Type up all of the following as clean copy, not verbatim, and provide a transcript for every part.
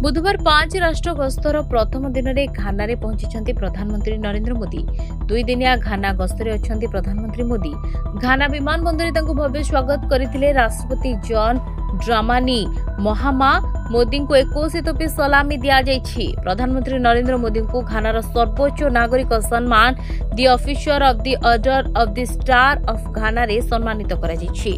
बुधवार 5 राष्ट्र गस्तर प्रथम दिन में घाना रे पहुंची प्रधानमंत्री नरेंद्र मोदी। 2 दिनिया घाना गस्तर अच्छी प्रधानमंत्री मोदी। घाना विमान बंदर भव्य स्वागत करते राष्ट्रपति जॉन ड्रामानी महामा। मोदी को 21 तोपी सलामी दि जाइछि। प्रधानमंत्री नरेंद्र मोदी को घानार सर्वोच्च नागरिक सम्मान the officer of the order of the star of Ghana रे सम्मानित करा जाइछि।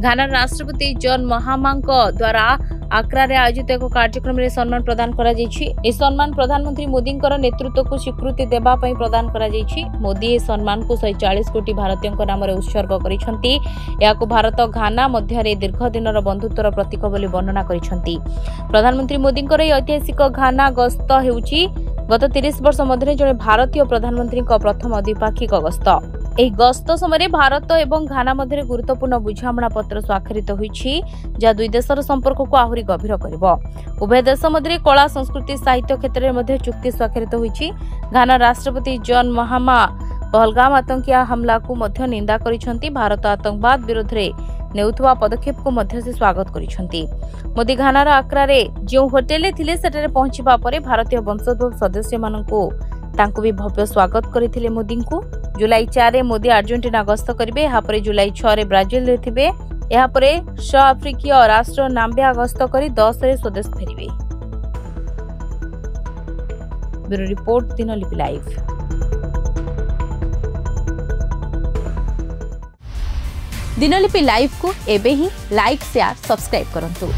घानार राष्ट्रपति जॉन महामा द्वारा आक्रा रे आयोजित एक कार्यक्रम में सम्मान प्रदान करा जाइछि। ए सम्मान प्रधानमंत्री मोदी नेतृत्व को स्वीकृति देबा पई प्रदान करा जाइछि। मोदी ए सम्मान को 140 कोटी भारतीयों नाम रे उत्सर्ग करिसंती। याको भारत घाना मध्य रे दीर्घ दिनर बंधुत्वर प्रतीक बोली वर्णना करिसंती। प्रधानमंत्री मोदी ऐतिहासिक घाना गस्त हेउछि गत 30 वर्ष मध्य जड़े भारतीय प्रधानमंत्री प्रथम द्विपाक्षिक गस्त। ଏହି ଗସ୍ତ ସମୟରେ ଭାରତ ଏବଂ ଘାନା ମଧ୍ୟରେ ଗୁରୁତ୍ୱପୂର୍ଣ୍ଣ ବୁଝାମଣା ପତ୍ର ସ୍ୱାକ୍ଷରିତ ହୋଇଛି, ଯାହା ଦୁଇ ଦେଶର ସମ୍ପର୍କକୁ ଆହୁରି ଗଭୀର କରିବ। ଉଭୟ ଦେଶ ମଧ୍ୟରେ କଳା, ସଂସ୍କୃତି, ସାହିତ୍ୟ କ୍ଷେତ୍ରରେ ମଧ୍ୟ ଚୁକ୍ତି ସ୍ୱାକ୍ଷରିତ ହୋଇଛି। ଘାନା ରାଷ୍ଟ୍ରପତି ଜନ୍ ମହାମା ପହଲଗାମ ଆତଙ୍କିଆ ହମଲାକୁ ମଧ୍ୟ ନିନ୍ଦା କରିଛନ୍ତି। ଭାରତ ଆତଙ୍କବାଦ ବିରୋଧରେ ନେଉଥିବା ପଦକ୍ଷେପକୁ ମଧ୍ୟ ସେ ସ୍ୱାଗତ କରିଛନ୍ତି। ମୋଦି ଘାନାର ଆକ୍ରାରେ ଯେଉଁ ହୋଟେଲରେ ଥିଲେ ସେଠାରେ ପହଞ୍ଚିବା ପରେ ଭାରତୀୟ ବଂଶୋଦ୍ଭବ ସଦସ୍ୟମାନଙ୍କୁ ତାଙ୍କୁ ବି ଭବ୍ୟ ସ୍ୱାଗତ କରିଥିଲେ। ମୋଦିଙ୍କୁ जुलाई 4 रे मोदी अर्जेंटीना गस्त करेंगे। यापर जुलाई 6 रे ब्राजिल रे थिबे। यापर साउथ आफ्रिकीय राष्ट्र नाम्बिया गस्त करी 10 रे स्वदेश फेरिबे। Bureau report Dinalipi live. Dinalipi live को एबे ही लाइक शेयर सब्सक्राइब करंतु।